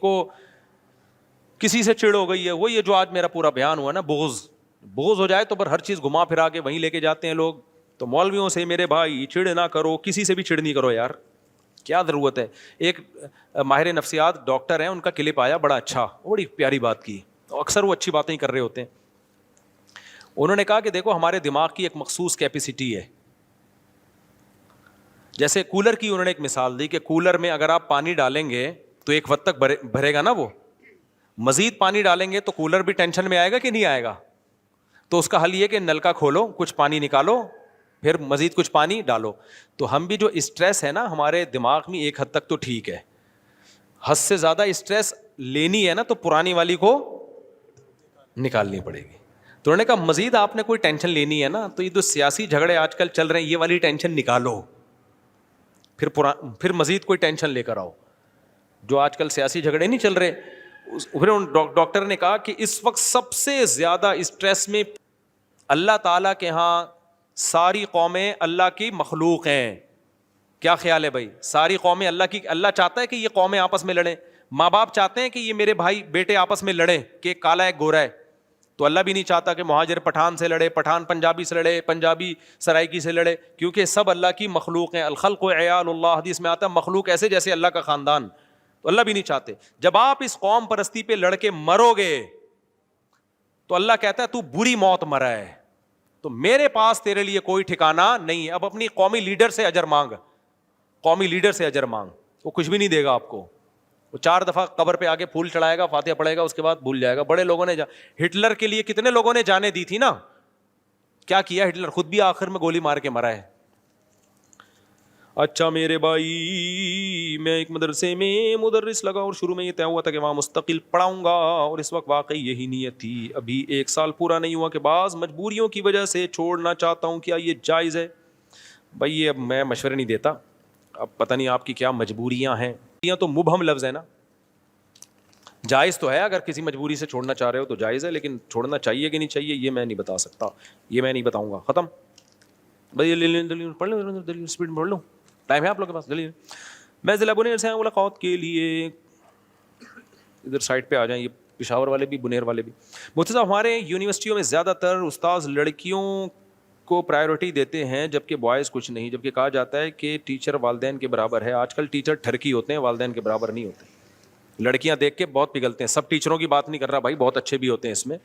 سے چڑ ہو گئی ہے. وہ یہ جو آج میرا پورا بیان ہوا نا, بغض ہو جائے تو پر ہر چیز گھما پھرا کے وہیں لے کے جاتے ہیں لوگ. تو مولویوں سے میرے بھائی چڑ نہ کرو, کسی سے بھی چڑ نہیں کرو یار, کیا ضرورت ہے. ایک ماہر نفسیات ڈاکٹر ہیں, ان کا کلپ آیا بڑا اچھا, بڑی پیاری بات کی. اکثر وہ اچھی باتیں ہی کر رہے ہوتے ہیں. انہوں نے کہا کہ دیکھو ہمارے دماغ کی ایک مخصوص کیپیسٹی ہے. جیسے کولر کی انہوں نے ایک مثال دی کہ کولر میں اگر آپ پانی ڈالیں گے تو ایک وقت تک بھرے گا نا, وہ مزید پانی ڈالیں گے تو کولر بھی ٹینشن میں آئے گا کہ نہیں آئے گا. تو اس کا حل یہ کہ نل کا کھولو, کچھ پانی نکالو, پھر مزید کچھ پانی ڈالو. تو ہم بھی جو اسٹریس ہے نا ہمارے دماغ میں ایک حد تک تو ٹھیک ہے, حد سے زیادہ اسٹریس لینی ہے نا تو پرانی والی کو نکالنی پڑے گی. تو انہوں نے کہا مزید آپ نے کوئی ٹینشن لینی ہے نا تو یہ جو سیاسی جھگڑے آج کل چل رہے ہیں یہ والی ٹینشن نکالو, پھر مزید کوئی ٹینشن لے کر آؤ. جو آج کل سیاسی جھگڑے نہیں چل رہے, پھر ڈاکٹر نے کہا کہ اس وقت سب سے زیادہ اسٹریس میں اللہ تعالیٰ کے ہاں ساری قومیں اللہ کی مخلوق ہیں. کیا خیال ہے بھائی؟ ساری قومیں اللہ کی, اللہ چاہتا ہے کہ یہ قومیں آپس میں لڑیں, ماں باپ چاہتے ہیں کہ یہ میرے بھائی بیٹے آپس میں لڑیں کہ ایک کالا ایک گورا ہے, تو اللہ بھی نہیں چاہتا کہ مہاجر پٹھان سے لڑے, پٹھان پنجابی سے لڑے, پنجابی سرائکی سے لڑے, کیونکہ سب اللہ کی مخلوق ہیں. الخلق عیال اللہ, حدیث میں آتا ہے مخلوق ایسے جیسے اللہ کا خاندان, تو اللہ بھی نہیں چاہتے. جب آپ اس قوم پرستی پہ لڑ کے مرو گے تو اللہ کہتا ہے تو بری موت مرا ہے, تو میرے پاس تیرے لیے کوئی ٹھکانہ نہیں ہے. اب اپنی قومی لیڈر سے اجر مانگ, قومی لیڈر سے اجر مانگ, وہ کچھ بھی نہیں دے گا آپ کو. وہ 4 دفعہ قبر پہ آگے پھول چڑھائے گا, فاتحہ پڑھے گا, اس کے بعد بھول جائے گا. بڑے لوگوں نے ہٹلر کے لیے کتنے لوگوں نے جانیں دی تھی نا, کیا کیا ہٹلر, خود بھی آخر میں گولی مار کے مرا ہے. اچھا میرے بھائی, میں ایک مدرسے میں مدرس لگا اور شروع میں یہ طے ہوا تھا کہ وہاں مستقل پڑھاؤں گا, اور اس وقت واقعی یہی نیت تھی. ابھی 1 سال پورا نہیں ہوا کہ بعض مجبوریوں کی وجہ سے چھوڑنا چاہتا ہوں, کیا یہ جائز ہے؟ بھائی یہ اب میں مشورے نہیں دیتا, اب پتہ نہیں آپ کی کیا مجبوریاں ہیں. یہ تو مبہم لفظ ہے نا, جائز تو ہے, اگر کسی مجبوری سے چھوڑنا چاہ رہے ہو تو جائز ہے, لیکن چھوڑنا چاہیے کہ نہیں چاہیے یہ میں نہیں بتا سکتا, یہ میں نہیں بتاؤں گا. ختم بھائی, دلیل پڑھ لو, دلیل اسپیڈ میں پڑھ لو, ٹائم ہے آپ لوگ کے پاس. دلیل, میں ضلع بنیر سے ملاقات کے لیے, ادھر سائڈ پہ آ جائیں, یہ پشاور والے بھی بنیر والے بھی. مفتی صاحب, ہمارے یونیورسٹیوں میں زیادہ تر استاذ لڑکیوں کو پرائیورٹی دیتے ہیں جبکہ بوائز کچھ نہیں, جبکہ کہا جاتا ہے کہ ٹیچر والدین کے برابر ہے. آج کل ٹیچر ٹھرکی ہوتے ہیں, والدین کے برابر نہیں ہوتے. لڑکیاں دیکھ کے بہت پگھلتے ہیں. سب ٹیچروں کی بات نہیں کر رہا بھائی, بہت اچھے بھی ہوتے ہیں اس میں,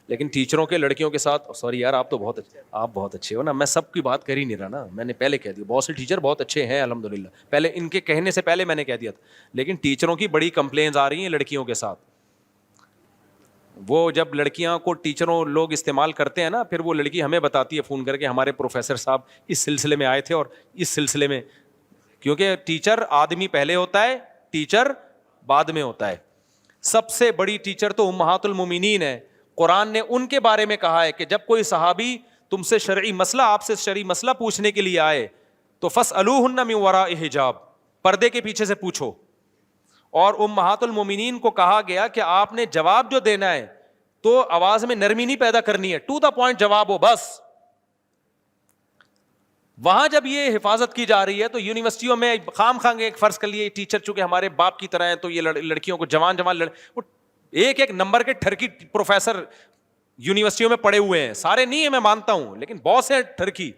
لیکن ٹیچروں کے لڑکیوں کے ساتھ, سوری یار آپ تو بہت اچھے, آپ بہت اچھے ہو نا, میں سب کی بات کر ہی نہیں رہا نا, میں نے پہلے کہہ دیا بہت سے ٹیچر بہت اچھے ہیں الحمدللہ, پہلے ان کے کہنے سے پہلے میں نے کہہ دیا تھا. لیکن ٹیچروں کی بڑی کمپلینز آ رہی ہیں لڑکیوں کے ساتھ. وہ جب لڑکیاں کو ٹیچروں لوگ استعمال کرتے ہیں نا, پھر وہ لڑکی ہمیں بتاتی ہے فون کر کے ہمارے پروفیسر صاحب اس سلسلے میں آئے تھے اور اس سلسلے میں, کیونکہ ٹیچر آدمی پہلے ہوتا ہے, ٹیچر بعد میں ہوتا ہے. سب سے بڑی ٹیچر تو امہات المومنین ہے. قرآن نے ان کے بارے میں کہا ہے کہ جب کوئی صحابی تم سے شرعی مسئلہ, آپ سے شرعی مسئلہ پوچھنے کے لیے آئے تو فاسألوہن من وراء حجاب, پردے کے پیچھے سے پوچھو. اور امہات المومنین کو کہا گیا کہ آپ نے جواب جو دینا ہے تو آواز میں نرمی نہیں پیدا کرنی ہے, ٹو دا پوائنٹ جواب ہو بس. وہاں جب یہ حفاظت کی جا رہی ہے تو یونیورسٹیوں میں خام خواہ ایک فرض کر لیے ٹیچر چونکہ ہمارے باپ کی طرح ہیں تو یہ لڑکیوں کو جوان ایک ایک نمبر کے ٹھرکی پروفیسر یونیورسٹیوں میں پڑے ہوئے ہیں. سارے نہیں ہیں میں مانتا ہوں, لیکن بہت سے ٹھرکی,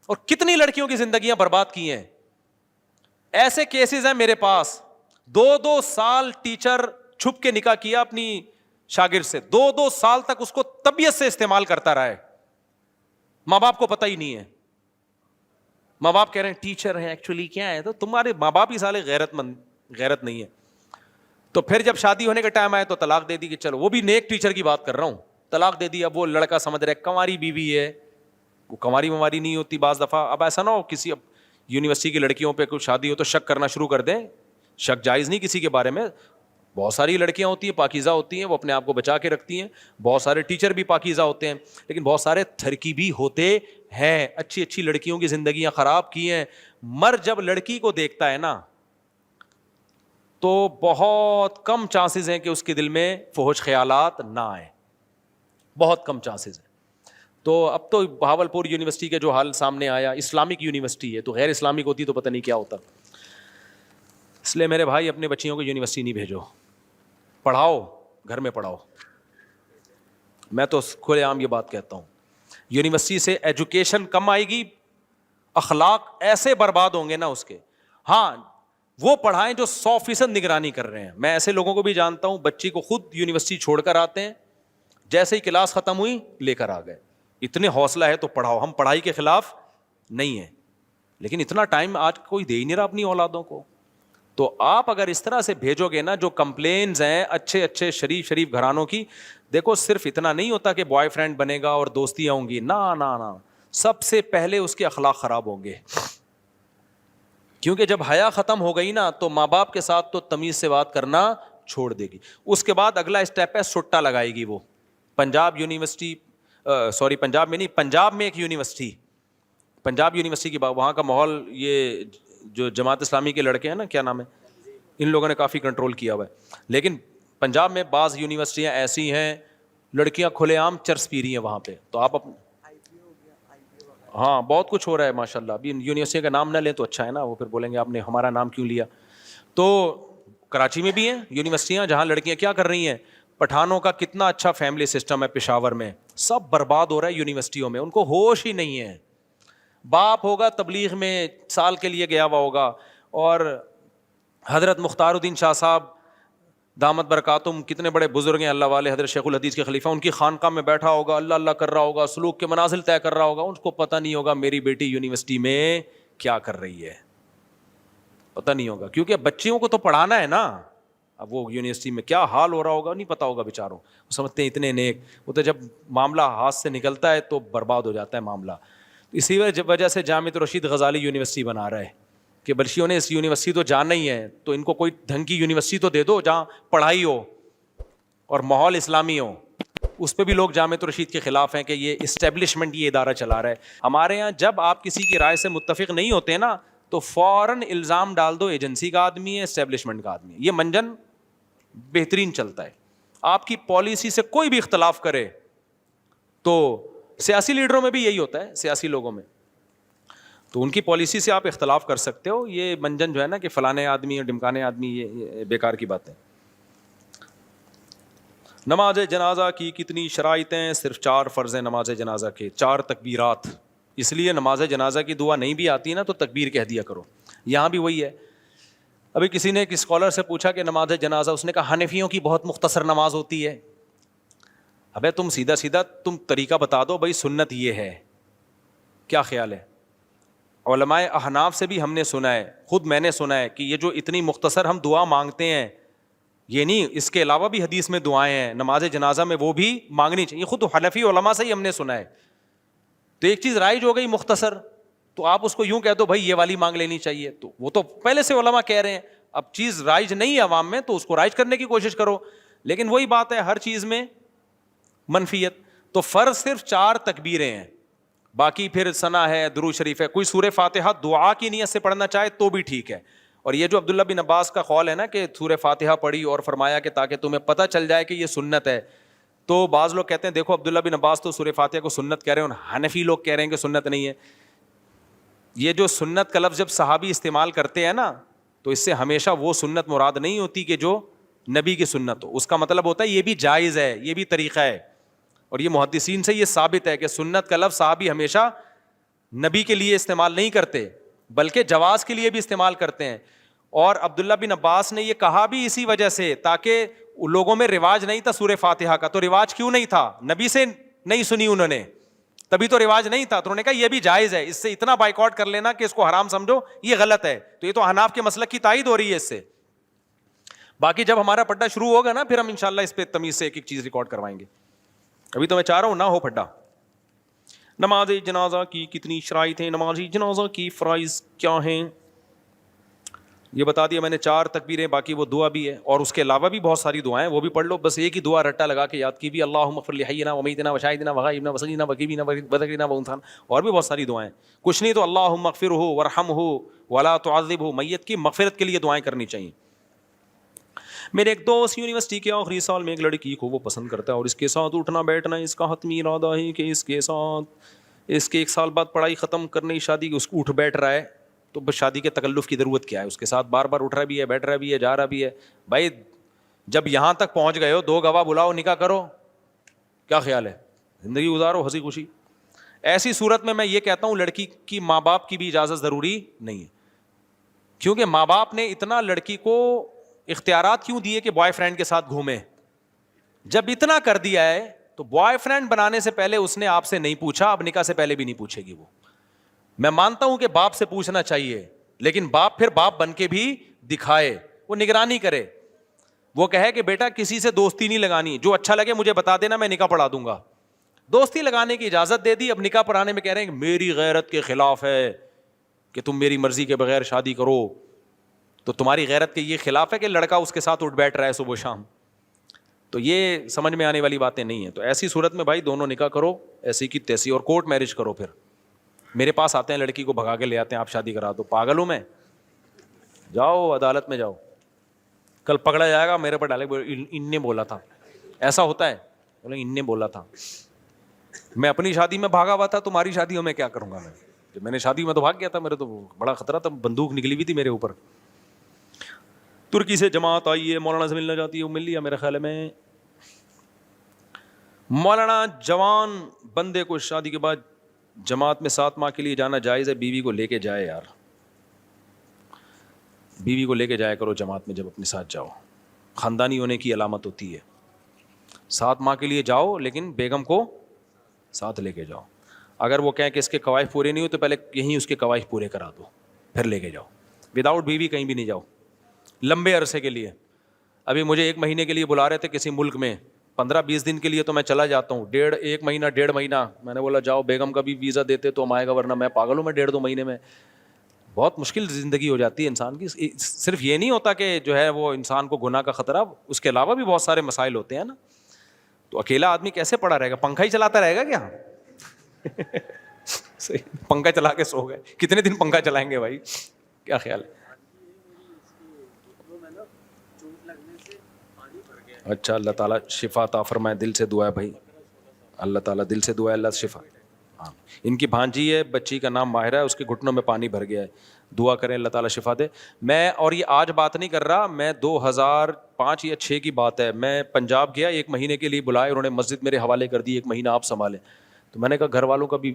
اور کتنی لڑکیوں کی زندگیاں برباد کی ہیں. ایسے کیسز ہیں میرے پاس, 2 سال ٹیچر چھپ کے نکاح کیا اپنی شاگرد سے, 2 سال تک اس کو طبیعت سے استعمال کرتا رہا ہے, ماں باپ کو پتہ ہی نہیں ہے. ماں باپ کہہ رہے ہیں ٹیچر ہیں, ایکچولی کیا ہے, تو تمہارے ماں باپ ہی سالے غیرت نہیں ہے. تو پھر جب شادی ہونے کا ٹائم آیا تو طلاق دے دی کہ چلو, وہ بھی نیک ٹیچر کی بات کر رہا ہوں, طلاق دے دی. اب وہ لڑکا سمجھ رہا ہے کنواری بیوی ہے, وہ کنواری مماری نہیں ہوتی بعض دفعہ. اب ایسا نہ ہو کسی یونیورسٹی کی لڑکیوں پہ کوئی شادی ہو تو شک کرنا شروع کر دیں, شک جائز نہیں کسی کے بارے میں. بہت ساری لڑکیاں ہوتی ہیں پاکیزہ ہوتی ہیں, وہ اپنے آپ کو بچا کے رکھتی ہیں. بہت سارے ٹیچر بھی پاکیزہ ہوتے ہیں, لیکن بہت سارے تھرکی بھی ہوتے ہیں. اچھی اچھی لڑکیوں کی زندگیاں خراب کی ہیں. مرد جب لڑکی کو دیکھتا ہے نا تو بہت کم چانسز ہیں کہ اس کے دل میں فحش خیالات نہ آئیں, بہت کم چانسز ہیں. تو اب تو بہاولپور یونیورسٹی کا جو حال سامنے آیا, اسلامک یونیورسٹی ہے, تو غیر اسلامک ہوتی تو پتہ نہیں کیا ہوتا. اس لیے میرے بھائی اپنے بچیوں کو یونیورسٹی نہیں بھیجو, پڑھاؤ, گھر میں پڑھاؤ. میں تو کھلے عام یہ بات کہتا ہوں, یونیورسٹی سے ایجوکیشن کم آئے گی, اخلاق ایسے برباد ہوں گے نا اس کے. ہاں وہ پڑھائیں جو 100% نگرانی کر رہے ہیں. میں ایسے لوگوں کو بھی جانتا ہوں, بچی کو خود یونیورسٹی چھوڑ کر آتے ہیں, جیسے ہی کلاس ختم ہوئی لے کر آ گئے. اتنے حوصلہ ہے تو پڑھاؤ, ہم پڑھائی کے خلاف نہیں ہیں, لیکن اتنا ٹائم آج کوئی دے ہی نہیں رہا اپنی اولادوں کو. تو آپ اگر اس طرح سے بھیجو گے نا, جو کمپلینز ہیں اچھے اچھے شریف گھرانوں کی, دیکھو صرف اتنا نہیں ہوتا کہ بوائے فرینڈ بنے گا اور دوستیاں ہوں گی, نہ, سب سے پہلے اس کے اخلاق خراب ہوں گے، کیونکہ جب حیا ختم ہو گئی نا تو ماں باپ کے ساتھ تو تمیز سے بات کرنا چھوڑ دے گی. اس کے بعد اگلا اسٹیپ ہے سٹا لگائے گی. وہ پنجاب یونیورسٹی، سوری پنجاب میں نہیں، پنجاب میں ایک یونیورسٹی، پنجاب یونیورسٹی کی بات، وہاں کا ماحول، یہ جو جماعت اسلامی کے لڑکے ہیں نا، کیا نام ہے، ان لوگوں نے کافی کنٹرول کیا ہوا ہے. لیکن پنجاب میں بعض یونیورسٹیاں ایسی ہیں لڑکیاں کھلے عام چرس پی رہی ہیں وہاں پہ. تو آپ ہاں بہت کچھ ہو رہا ہے ماشاء اللہ. ابھی یونیورسٹی کا نام نہ لیں تو اچھا ہے نا، وہ پھر بولیں گے آپ نے ہمارا نام کیوں لیا. تو کراچی میں بھی ہیں یونیورسٹیاں جہاں لڑکیاں کیا کر رہی ہیں، پٹھانوں کا کتنا اچھا فیملی سسٹم ہے پشاور میں، سب برباد ہو رہا ہے یونیورسٹیوں میں، ان کو ہوش ہی نہیں ہے. باپ ہوگا تبلیغ میں سال کے لیے گیا ہوا ہوگا، اور حضرت مختار الدین شاہ صاحب دامت برکاتہم کتنے بڑے بزرگ ہیں اللہ والے، حضرت شیخ الحدیث کے خلیفہ، ان کی خانقاہ میں بیٹھا ہوگا، اللہ اللہ کر رہا ہوگا، سلوک کے منازل طے کر رہا ہوگا. ان کو پتہ نہیں ہوگا میری بیٹی یونیورسٹی میں کیا کر رہی ہے، پتہ نہیں ہوگا، کیونکہ بچیوں کو تو پڑھانا ہے نا. اب وہ یونیورسٹی میں کیا حال ہو رہا ہوگا نہیں پتا ہوگا بیچاروں. وہ سمجھتے ہیں اتنے نیک، وہ تو جب معاملہ ہاتھ سے نکلتا ہے تو برباد ہو جاتا ہے معاملہ. اسی وجہ سے جامعۃ الرشید غزالی یونیورسٹی بنا رہا ہے کہ بلشیوں نے اس یونیورسٹی تو جانا ہی ہے، تو ان کو کوئی ڈھنگ کی یونیورسٹی تو دے دو جہاں پڑھائی ہو اور ماحول اسلامی ہو. اس پہ بھی لوگ جامعۃ الرشید کے خلاف ہیں کہ یہ اسٹیبلشمنٹ یہ ادارہ چلا رہا ہے. ہمارے یہاں جب آپ کسی کی رائے سے متفق نہیں ہوتے نا تو فوراً الزام ڈال دو ایجنسی کا آدمی ہے، اسٹیبلشمنٹ کا آدمی ہے. یہ منجن بہترین چلتا ہے. آپ کی پالیسی سے کوئی بھی اختلاف کرے تو سیاسی لیڈروں میں بھی یہی ہوتا ہے، سیاسی لوگوں میں، تو ان کی پالیسی سے آپ اختلاف کر سکتے ہو. یہ منجن جو ہے نا کہ فلانے آدمی اور ڈمکانے آدمی، یہ بیکار کی بات ہے. نماز جنازہ کی کتنی شرائط ہیں؟ صرف 4 فرض ہیں نماز جنازہ کے، 4 تکبیرات. اس لیے نماز جنازہ کی دعا نہیں بھی آتی نا تو تکبیر کہہ دیا کرو. یہاں بھی وہی ہے. ابھی کسی نے ایک اسکالر سے پوچھا کہ نماز جنازہ، اس نے کہا حنفیوں کی بہت مختصر نماز ہوتی ہے. ابے تم سیدھا سیدھا تم طریقہ بتا دو بھائی، سنت یہ ہے، کیا خیال ہے؟ علماء احناف سے بھی ہم نے سنا ہے، خود میں نے سنا ہے کہ یہ جو اتنی مختصر ہم دعا مانگتے ہیں، یہ نہیں، اس کے علاوہ بھی حدیث میں دعائیں ہیں نماز جنازہ میں، وہ بھی مانگنی چاہیے. خود حنفی علماء سے ہی ہم نے سنا ہے. تو ایک چیز رائج ہو گئی مختصر، تو آپ اس کو یوں کہہ دو بھائی یہ والی مانگ لینی چاہیے، تو وہ تو پہلے سے علماء کہہ رہے ہیں. اب چیز رائج نہیں ہے عوام میں تو اس کو رائج کرنے کی کوشش کرو. لیکن وہی بات ہے، ہر چیز میں منفیت. تو فرض صرف 4 تکبیریں ہیں، باقی پھر ثنا ہے، درود شریف ہے. کوئی سورہ فاتحہ دعا کی نیت سے پڑھنا چاہے تو بھی ٹھیک ہے. اور یہ جو عبداللہ بن عباس کا قول ہے نا کہ سورہ فاتحہ پڑھی اور فرمایا کہ تاکہ تمہیں پتہ چل جائے کہ یہ سنت ہے، تو بعض لوگ کہتے ہیں دیکھو عبداللہ بن عباس تو سورہ فاتحہ کو سنت کہہ رہے ہیں اور حنفی لوگ کہہ رہے ہیں کہ سنت نہیں ہے. یہ جو سنت کا لفظ جب صحابی استعمال کرتے ہیں نا تو اس سے ہمیشہ وہ سنت مراد نہیں ہوتی کہ جو نبی کی سنت ہو. اس کا مطلب ہوتا ہے یہ بھی جائز ہے، یہ بھی طریقہ ہے. اور یہ محدثین سے یہ ثابت ہے کہ سنت کا لفظ صحابی ہمیشہ نبی کے لیے استعمال نہیں کرتے بلکہ جواز کے لیے بھی استعمال کرتے ہیں. اور عبداللہ بن عباس نے یہ کہا بھی اسی وجہ سے تاکہ لوگوں میں رواج نہیں تھا سورہ فاتحہ کا. تو رواج کیوں نہیں تھا؟ نبی سے نہیں سنی انہوں نے، تبھی تو رواج نہیں تھا. تو انہوں نے کہا یہ بھی جائز ہے، اس سے اتنا بائیکاٹ کر لینا کہ اس کو حرام سمجھو یہ غلط ہے. تو یہ تو حناف کے مسلک کی تائید ہو رہی ہے اس سے. باقی جب ہمارا پڈا شروع ہوگا نا پھر ہم انشاءاللہ اس پہ تمیز سے ایک ایک چیز ریکارڈ کروائیں گے. ابھی تو میں چاہ رہا ہوں نہ ہو پڈا. نماز جنازہ کی کتنی شرائط ہیں؟ نماز جنازہ کی فرائض کیا ہیں یہ بتا دیا میں نے. 4 تکبیریں، باقی وہ دعا بھی ہے اور اس کے علاوہ بھی بہت ساری دعائیں وہ بھی پڑھ لو. بس ایک ہی دعا رٹا لگا کے یاد کی بھی، اللہم اغفر لحینا ومیتنا وشاہدنا وغائبنا وصغیرنا وکبیرنا وذکرنا وانثانا. اور بھی بہت ساری دعائیں، کچھ نہیں تو اللہم اغفرہ ورحمہ ولا تعذبہ. میت کی مغفرت کے لیے دعائیں کرنی چاہیے. میرے ایک دوست یونیورسٹی کے آخری سال میں ایک لڑکی کو وہ پسند کرتا ہے اور اس کے ساتھ اٹھنا بیٹھنا اس کا حتمی ارادہ ہے کہ اس کے ساتھ اس کے 1 سال بعد پڑھائی ختم کرنے کی شادی کی. اس کو اٹھ بیٹھ رہا ہے تو بس شادی کے تکلف کی ضرورت کیا ہے؟ اس کے ساتھ بار بار اٹھ رہا بھی ہے، بیٹھ رہا بھی ہے، جا رہا بھی ہے. بھائی جب یہاں تک پہنچ گئے ہو 2 گواہ بلاؤ، نکاح کرو. کیا خیال ہے؟ زندگی گزارو ہنسی خوشی. ایسی صورت میں یہ کہتا ہوں لڑکی کی ماں باپ کی بھی اجازت ضروری نہیں ہے. کیونکہ ماں باپ نے اتنا لڑکی کو اختیارات کیوں دیے کہ بوائے فرینڈ کے ساتھ گھومے؟ جب اتنا کر دیا ہے تو بوائے فرینڈ بنانے سے پہلے اس نے آپ سے نہیں پوچھا، اب نکاح سے پہلے بھی نہیں پوچھے گی وہ. میں مانتا ہوں کہ باپ سے پوچھنا چاہیے، لیکن باپ پھر باپ بن کے بھی دکھائے، وہ نگرانی کرے. وہ کہے کہ بیٹا کسی سے دوستی نہیں لگانی، جو اچھا لگے مجھے بتا دینا، میں نکاح پڑھا دوں گا. دوستی لگانے کی اجازت دے دی, اب نکاح پڑھانے میں کہہ رہے ہیں کہ میری غیرت کے خلاف ہے کہ تم میری مرضی کے بغیر شادی کرو. تو تمہاری غیرت کے یہ خلاف ہے کہ لڑکا اس کے ساتھ اٹھ بیٹھ رہا ہے صبح شام. تو یہ سمجھ میں آنے والی باتیں نہیں ہیں. تو ایسی صورت میں بھائی دونوں نکاح کرو ایسی کی تیسی, اور کورٹ میرج کرو. پھر میرے پاس آتے ہیں لڑکی کو بھگا کے لے آتے ہیں, آپ شادی کرا دو. پاگل ہوں میں؟ جاؤ عدالت میں جاؤ, کل پکڑا جائے گا میرے پر ڈالے ان نے بولا تھا. ایسا ہوتا ہے, بولے ان نے بولا تھا. میں اپنی شادی میں بھاگا ہوا تھا, تمہاری شادیوں میں کیا کروں گا میں؟ جب میں نے شادی میں تو بھاگ گیا تھا, میرے تو بڑا خطرہ تھا, بندوق نکلی ہوئی تھی میرے اوپر. ترکی سے جماعت آئی ہے, مولانا سے ملنا چاہتی ہے, وہ مل لیا میرے خیال میں. مولانا جوان بندے کو شادی کے بعد جماعت میں 7 ماہ کے لیے جانا جائز ہے؟ بیوی کو لے کے جائے یار, بیوی کو لے کے جایا کرو جماعت میں جب اپنے ساتھ جاؤ, خاندانی ہونے کی علامت ہوتی ہے. 7 ماہ کے لیے جاؤ لیکن بیگم کو ساتھ لے کے جاؤ. اگر وہ کہیں کہ اس کے قواعد پورے نہیں ہوتے پہلے یہیں اس کے قواعد پورے کرا دو, پھر لے کے جاؤ. وداؤٹ بیوی کہیں بھی نہیں جاؤ لمبے عرصے کے لیے. ابھی مجھے 1 مہینے کے لیے بلا رہے تھے کسی ملک میں, 15-20 دن کے لیے تو میں چلا جاتا ہوں, 1 مہینہ 1.5 مہینہ. میں نے بولا جاؤ, بیگم کا بھی ویزا دیتے تو ہم آئے گا, ورنہ میں پاگل ہوں میں 1.5-2 مہینے میں. بہت مشکل زندگی ہو جاتی ہے انسان کی. صرف یہ نہیں ہوتا کہ جو ہے وہ انسان کو گناہ کا خطرہ, اس کے علاوہ بھی بہت سارے مسائل ہوتے ہیں نا. تو اکیلا آدمی کیسے پڑا رہے گا؟ پنکھا ہی چلاتا رہے گا کیا؟ پنکھا چلا کے سو گئے, کتنے دن پنکھا چلائیں گے بھائی؟ کیا خیال ہے؟ اچھا, اللہ تعالیٰ شفا عطا فرمائے. دل سے دعا ہے بھائی, اللہ تعالیٰ دل سے دعا ہے, اللہ شفا. ہاں, ان کی بھانجی ہے, بچی کا نام ماہرہ ہے, اس کے گھٹنوں میں پانی بھر گیا ہے, دعا کریں اللہ تعالیٰ شفا دے. میں اور یہ آج بات نہیں کر رہا, میں 2005 یا 6 کی بات ہے. میں پنجاب گیا, 1 مہینے کے لیے بلائے, انہوں نے مسجد میرے حوالے کر دی, 1 مہینہ آپ سنبھالیں. تو میں نے کہا گھر والوں کا بھی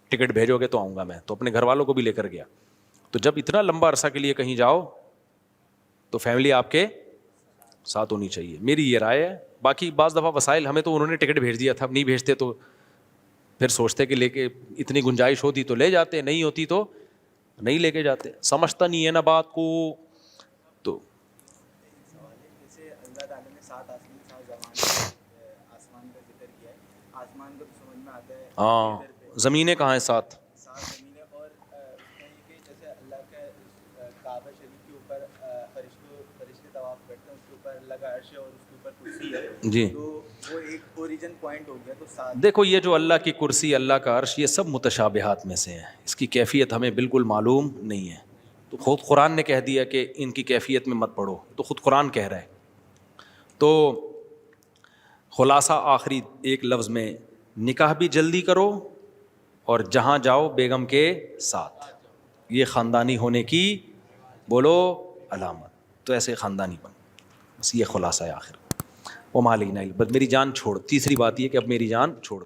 ٹکٹ بھیجو گے تو آؤں گا میں, تو اپنے گھر والوں کو بھی لے کر گیا. تو جب اتنا لمبا عرصہ کے لیے کہیں جاؤ تو فیملی آپ کے ساتھ ہونی چاہیے, میری یہ رائے ہے. باقی بعض دفعہ وسائل ہمیں تو انہوں نے ٹکٹ بھیج دیا تھا, نہیں بھیجتے تو پھر سوچتے کہ لے کے اتنی گنجائش ہوتی تو لے جاتے, نہیں ہوتی تو نہیں لے کے جاتے. سمجھتا نہیں ہے نا بات کو. تو اللہ تعالیٰ نے 7 آسمان کا ذکر کیا ہے. آسمان کا تو سمجھ میں آتا ہے, ہاں, زمینیں کہاں ہیں؟ 7 زمینیں. اور اس میں یہ کہ جیسے اللہ کے کعبہ شریف کے اوپر فرشتے طواف کرتے ہیں, اس کے اوپر اللہ کا عرش ہے اور اس کے اوپر کرسی ہے. جی, تو وہ ایک اوریجن پوائنٹ ہو گیا. تو 7 دیکھو یہ جو اللہ کی کرسی, اللہ کا عرش, یہ سب متشابہات میں سے ہیں. اس کی کیفیت ہمیں بالکل معلوم نہیں ہے. تو خود قرآن نے کہہ دیا کہ ان کی کیفیت میں مت پڑھو, تو خود قرآن کہہ رہا ہے. تو خلاصہ آخری ایک لفظ میں, نکاح بھی جلدی کرو اور جہاں جاؤ بیگم کے ساتھ. یہ خاندانی ہونے کی بولو علامت. تو ایسے خاندانی بن, بس یہ خلاصہ ہے آخر. وہ مالینا, بس میری جان چھوڑ. تیسری بات یہ کہ اب میری جان چھوڑ.